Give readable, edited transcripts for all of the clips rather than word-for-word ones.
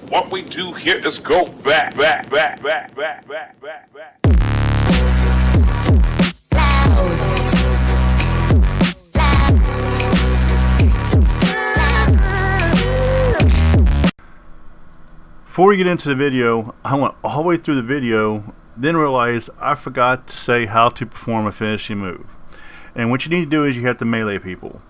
What we do here is go back. Before we get into the video, I went all the way through the video, then realized I forgot to say how to perform a finishing move. And what you need to do is you have to melee people.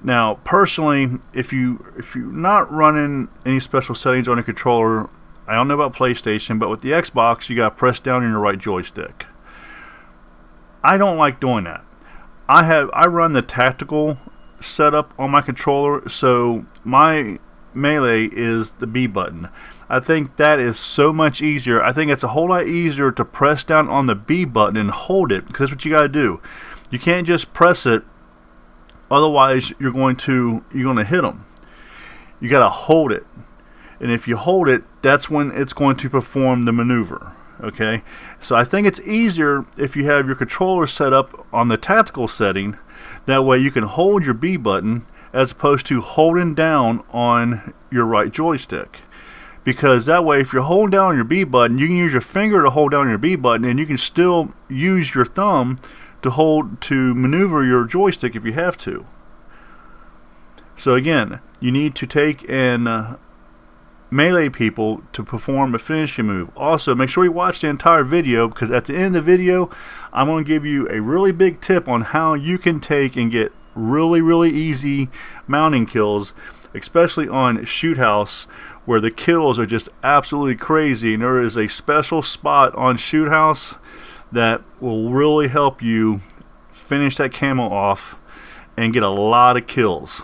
Now, personally, if you're not running any special settings on your controller, I don't know about PlayStation, but with the Xbox, you got to press down on your right joystick. I don't like doing that. I run the tactical setup on my controller, so my melee is the B button. I think that is so much easier. I think it's a whole lot easier to press down on the B button and hold it, because that's what you got to do. You can't just press it, otherwise you're going to hit them. You got to hold it, and if you hold it, that's when it's going to perform the maneuver. Okay, so I think it's easier if you have your controller set up on the tactical setting. That way you can hold your B button as opposed to holding down on your right joystick. Because that way, if you're holding down on your B button, you can use your finger to hold down your B button, and you can still use your thumb to maneuver your joystick if you have to. So again, you need to take and melee people to perform a finishing move. Also, make sure you watch the entire video, because at the end of the video, I'm going to give you a really big tip on how you can take and get really easy mounting kills, especially on Shoot House, where the kills are just absolutely crazy. And there is a special spot on Shoot House that will really help you finish that camo off and get a lot of kills.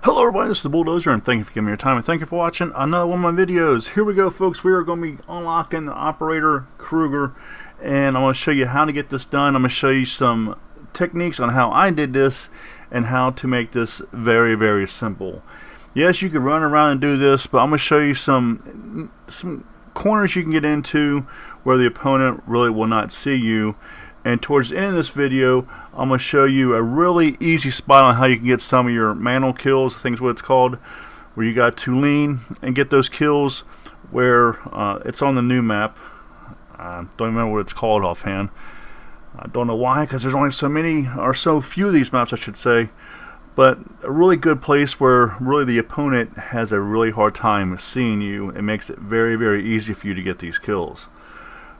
Hello everybody, this is the Bulldozer, and thank you for giving me your time, and thank you for watching another one of my videos. Here we go, folks. We are going to be unlocking the operator Kreuger, and I'm going to show you how to get this done. I'm going to show you some techniques on how I did this and how to make this very simple. Yes, you can run around and do this, but I'm going to show you some corners you can get into where the opponent really will not see you. And towards the end of this video, I'm going to show you a really easy spot on how you can get some of your manual kills, I think is what it's called, where you got to lean and get those kills where it's on the new map. I don't remember what it's called offhand. I don't know why, because there's only so many, or so few of these maps I should say. But a really good place where really the opponent has a really hard time seeing you. It makes it very easy for you to get these kills.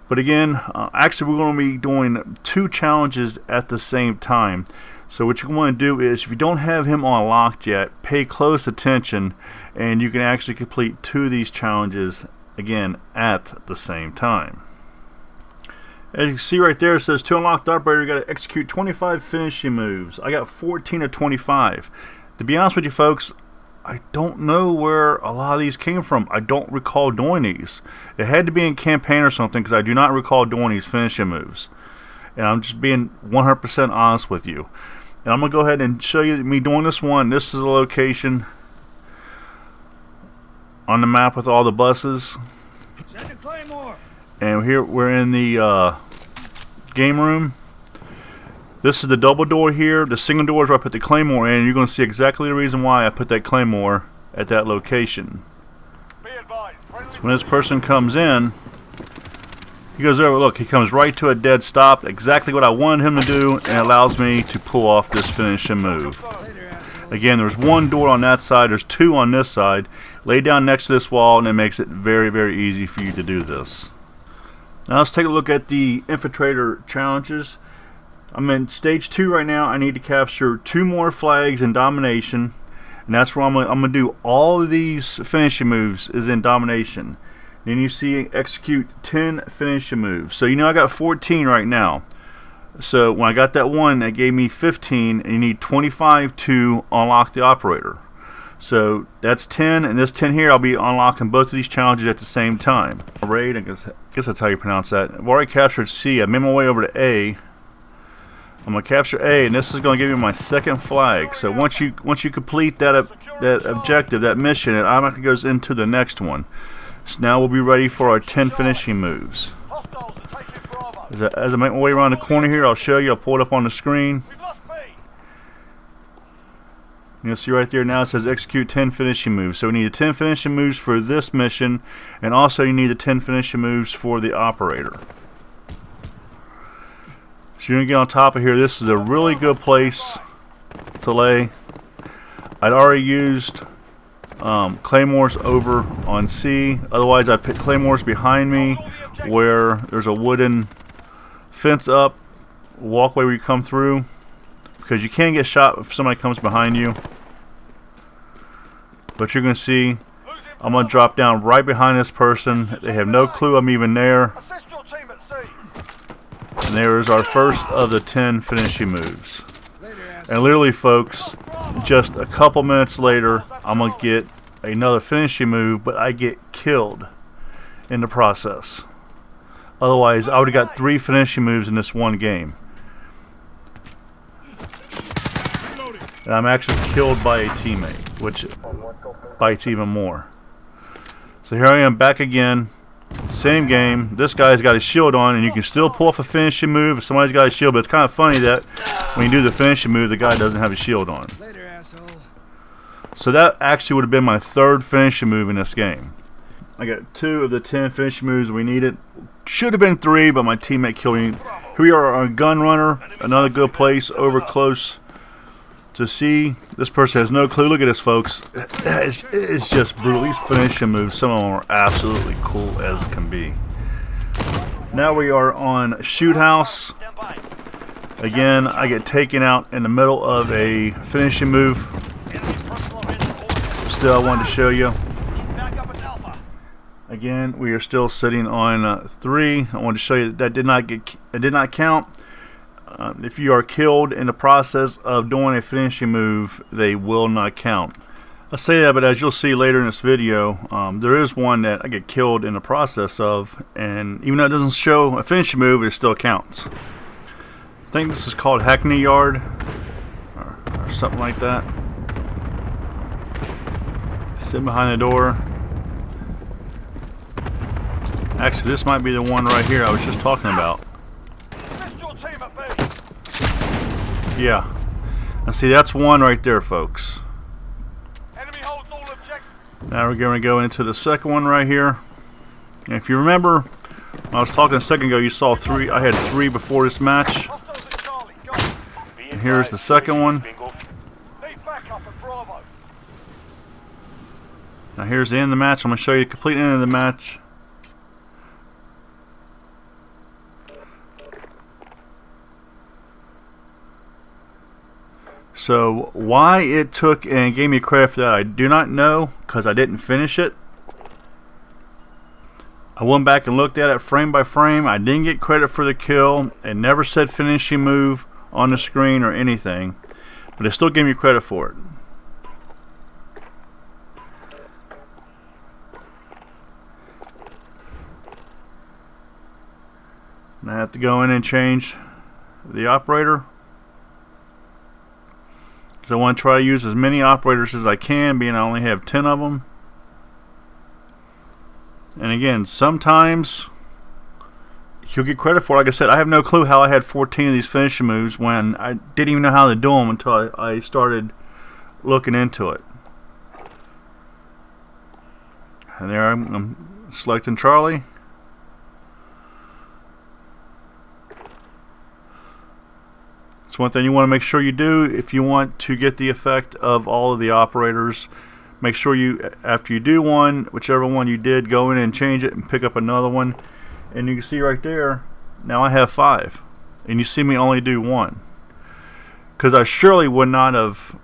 But again, actually we're going to be doing two challenges at the same time. So what you want to do is, if you don't have him unlocked yet, pay close attention, and you can actually complete two of these challenges again at the same time. As you can see right there, it says to unlock the operator, you got to execute 25 finishing moves. I got 14 of 25. To be honest with you folks, I don't know where a lot of these came from. I don't recall doing these. It had to be in campaign or something, because I do not recall doing these finishing moves. And I'm just being 100% honest with you. And I'm going to go ahead and show you me doing this one. This is a location on the map with all the buses. Send a claymore. And here we're in the game room. This is the double door here. The single door is where I put the claymore in. You're going to see exactly the reason why I put that claymore at that location. So when this person comes in, he goes over. Look, he comes right to a dead stop. Exactly what I wanted him to do, and it allows me to pull off this finishing move. Again, there's one door on that side. There's two on this side. Lay down next to this wall, and it makes it very easy for you to do this. Now let's take a look at the infiltrator challenges. I'm in stage 2 right now. I need to capture 2 more flags in domination, and that's where I'm gonna do all of these finishing moves is in domination. Then you see execute 10 finishing moves. So you know I got 14 right now. So when I got that one, that gave me 15, and you need 25 to unlock the operator. So that's 10, and this 10 here, I'll be unlocking both of these challenges at the same time. Raid, I guess that's how you pronounce that. I've already captured C. I made my way over to A. I'm going to capture A, and this is going to give me my second flag. So once you complete that objective, that mission, it automatically goes into the next one. So now we'll be ready for our 10 finishing moves. As I make my way around the corner here, I'll show you. I'll pull it up on the screen. You'll see right there now it says execute 10 finishing moves. So we need the 10 finishing moves for this mission, and also you need the 10 finishing moves for the operator. So you're going to get on top of here. This is a really good place to lay. I'd already used claymores over on C. Otherwise I'd put claymores behind me where there's a wooden fence up, walkway where you come through, because you can get shot if somebody comes behind you. But you're going to see I'm going to drop down right behind this person. They have no clue I'm even there. And there's our first of the 10 finishing moves. And literally, folks, just a couple minutes later, I'm going to get another finishing move, but I get killed in the process. Otherwise, I would have got 3 finishing moves in this one game. And I'm actually killed by a teammate, which bites even more. So here I am back again. Same game. This guy's got his shield on, and you can still pull off a finishing move if somebody's got a shield, but it's kind of funny that when you do the finishing move, the guy doesn't have his shield on. Later, asshole. So that actually would have been my 3rd finishing move in this game. I got 2 of the 10 finishing moves we needed. Should have been 3, but my teammate killed me. Here we are on Gun Runner, another good place over close to see. This person has no clue. Look at this, folks. It's just brutal. These finishing moves, some of them are absolutely cool as can be. Now we are on Shoot House. Again, I get taken out in the middle of a finishing move. Still, I wanted to show you. Again, we are still sitting on 3. I wanted to show you that did not count. If you are killed in the process of doing a finishing move, they will not count. I say that, but as you'll see later in this video, there is one that I get killed in the process of, and even though it doesn't show a finishing move, it still counts. I think this is called Hackney Yard, or something like that. Sitting behind the door. Actually, this might be the one right here I was just talking about. Yeah. And see, that's one right there, folks. Now we're going to go into the second one right here. And if you remember, when I was talking a second ago, you saw 3. I had 3 before this match. And here's the second one. Now here's the end of the match. I'm going to show you the complete end of the match. So why it took and gave me credit for that, I do not know, because I didn't finish it. I went back and looked at it frame by frame. I didn't get credit for the kill. It never said finishing move on the screen or anything, but it still gave me credit for it. And I have to go in and change the operator. Because I want to try to use as many operators as I can, being I only have 10 of them. And again, sometimes you'll get credit for it. Like I said, I have no clue how I had 14 of these finishing moves when I didn't even know how to do them until I started looking into it. And there I'm selecting Charlie. That's one thing you want to make sure you do if you want to get the effect of all of the operators. Make sure you, after you do one, whichever one you did, go in and change it and pick up another one. And you can see right there, now I have 5. And you see me only do 1. Because I surely would not have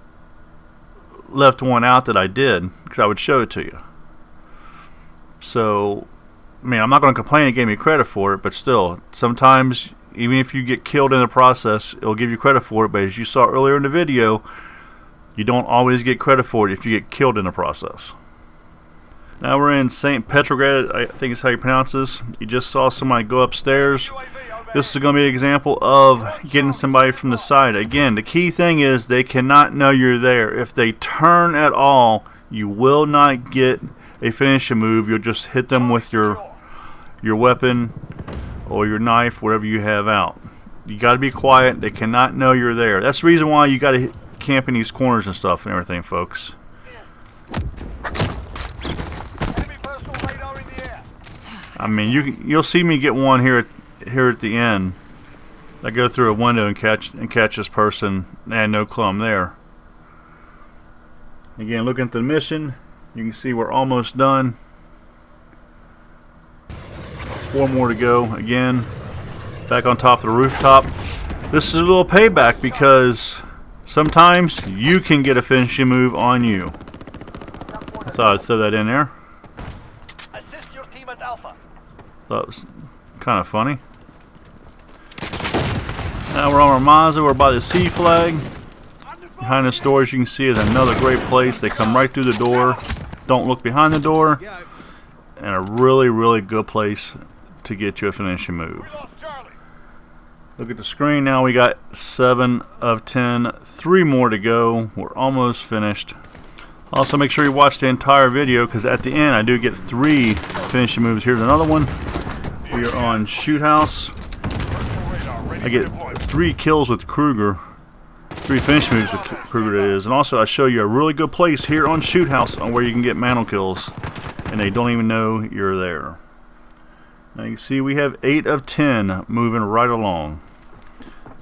left one out that I did, because I would show it to you. So, I mean, I'm not going to complain it gave me credit for it, but still, sometimes even if you get killed in the process, it'll give you credit for it. But as you saw earlier in the video, you don't always get credit for it if you get killed in the process. Now we're in St. Petrograd, I think is how you pronounce this. You just saw somebody go upstairs. This is going to be an example of getting somebody from the side. Again, the key thing is they cannot know you're there. If they turn at all, you will not get a finishing move. You'll just hit them with your weapon or your knife, whatever you have out. You got to be quiet. They cannot know you're there. That's the reason why you got to camping these corners and stuff and everything, folks. I mean, you'll see me get one here at the end. I go through a window and catch this person, and no clue I'm there. Again, looking at the mission, you can see we're almost done. 4 more to go. Again, back on top of the rooftop. This is a little payback because sometimes you can get a finishing move on you. I thought I'd throw that in there. Assist your team at Alpha. That was kind of funny. Now we're on our Mazda. We're by the C flag. Behind the stores, you can see is another great place. They come right through the door. Don't look behind the door. And a really, really good place to get you a finishing move. Look at the screen now. We got 7 of 10. 3 more to go. We're almost finished. Also, make sure you watch the entire video because at the end I do get 3 finishing moves. Here's another one. We are on Shoot House. I get 3 kills with Kreuger. 3 finish moves with Kreuger, it is. And also, I show you a really good place here on Shoot House on where you can get mantle kills. And they don't even know you're there. Now you can see we have 8 of 10 moving right along.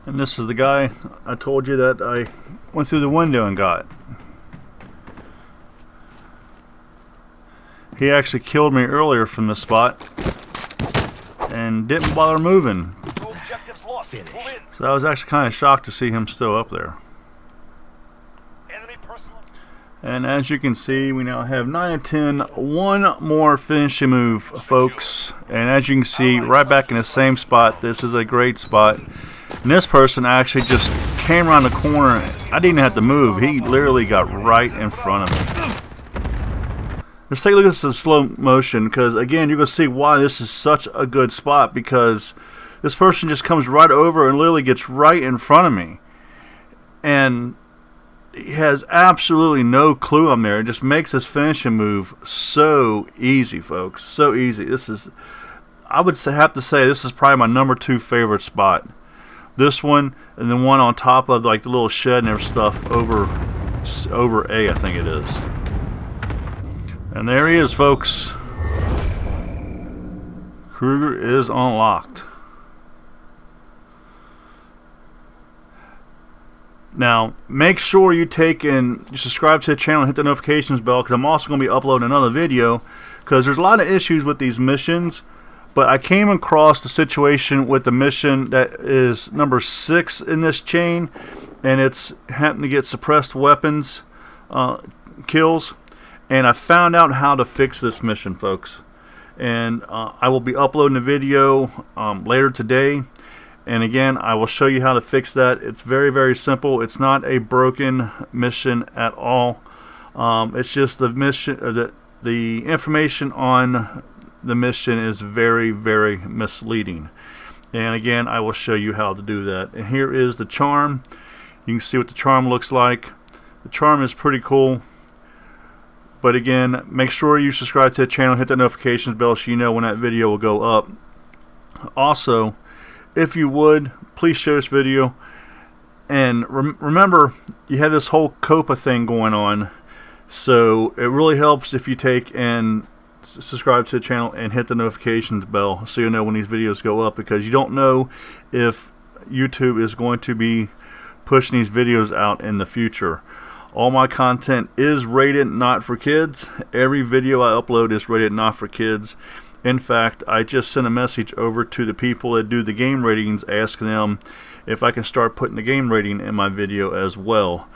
And this is the guy I told you that I went through the window and got. He actually killed me earlier from this spot and didn't bother moving. So I was actually kind of shocked to see him still up there. And as you can see, we now have 9 of 10. 1 more finishing move, folks. And as you can see, right back in the same spot. This is a great spot. And this person actually just came around the corner. I didn't have to move. He literally got right in front of me. Let's take a look at this in slow motion because, again, you're going to see why this is such a good spot because this person just comes right over and literally gets right in front of me. And he has absolutely no clue I'm there. It just makes this finishing move so easy, folks. So easy. This is, I would have to say, this is probably my number 2 favorite spot. This one and the one on top of like the little shed and everything stuff over A, I think it is. And there he is, folks. Kreuger is unlocked. Now, make sure you subscribe to the channel and hit the notifications bell because I'm also going to be uploading another video because there's a lot of issues with these missions. But I came across the situation with the mission that is number 6 in this chain, and it's happened to get suppressed weapons kills. And I found out how to fix this mission, folks. And I will be uploading a video later today. And again, I will show you how to fix that. It's very, very simple. It's not a broken mission at all. It's just the mission, the information on the mission is very, very misleading. And again, I will show you how to do that. And here is the charm. You can see what the charm looks like. The charm is pretty cool. But again, make sure you subscribe to the channel, hit that notifications bell so you know when that video will go up. Also, if you would, please share this video. And remember, you have this whole COPA thing going on. So it really helps if you take and subscribe to the channel and hit the notifications bell so you know when these videos go up, because you don't know if YouTube is going to be pushing these videos out in the future. All my content is rated not for kids. Every video I upload is rated not for kids. In fact, I just sent a message over to the people that do the game ratings asking them if I can start putting the game rating in my video as well,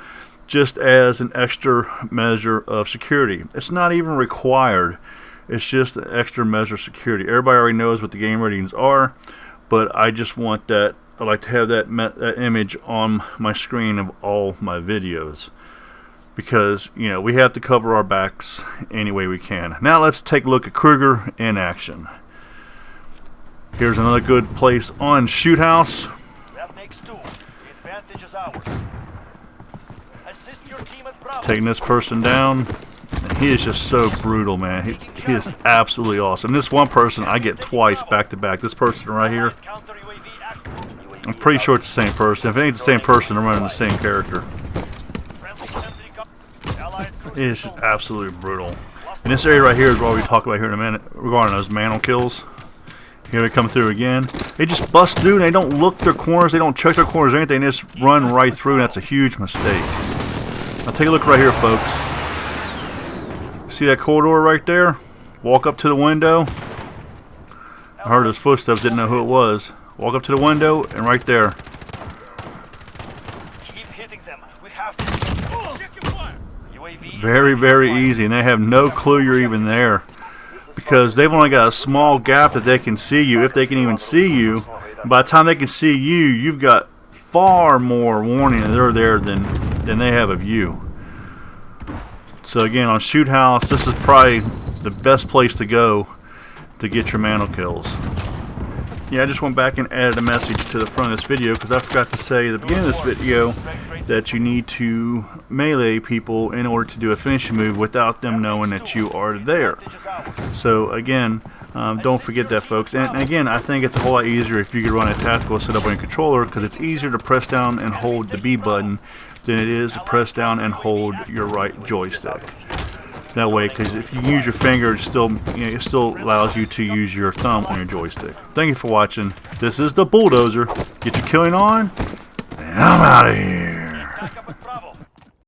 just as an extra measure of security. It's not even required. It's just an extra measure of security. Everybody already knows what the game ratings are, but I just want that. I like to have that image on my screen of all my videos, because you know we have to cover our backs any way we can. Now let's take a look at Kreuger in action. Here's another good place on Shoot House. That makes 2. The advantage is ours. Assist your team at Bravo. Taking this person down. And he is just so brutal, man. He is absolutely awesome. This one person I get twice back to back. This person right here, I'm pretty sure it's the same person. If it ain't the same person, I'm running the same character. It's just absolutely brutal. And this area right here is what we talk about here in a minute regarding those mantle kills. Here they come through again. They just bust through and they don't look their corners, they don't check their corners or anything, they just run right through, and that's a huge mistake. Now take a look right here, folks. See that corridor right there? Walk up to the window. I heard his footsteps, didn't know who it was. Walk up to the window and right there. Keep hitting them. We have to. UAV. Very, very easy, and they have no clue you're even there. Because they've only got a small gap that they can see you, if they can even see you. By the time they can see you, you've got far more warning that they're there than they have of you. So again, on Shoot House, this is probably the best place to go to get your mantle kills. Yeah, I just went back and added a message to the front of this video because I forgot to say at the beginning of this video that you need to melee people in order to do a finishing move without them knowing that you are there. So again, don't forget that, folks. And again, I think it's a whole lot easier if you could run a tactical setup on your controller, because it's easier to press down and hold the B button than it is to press down and hold your right joystick. That way, because if you use your finger, it still allows you to use your thumb on your joystick. Thank you for watching. This is the Bulldozer. Get your killing on, and I'm out of here.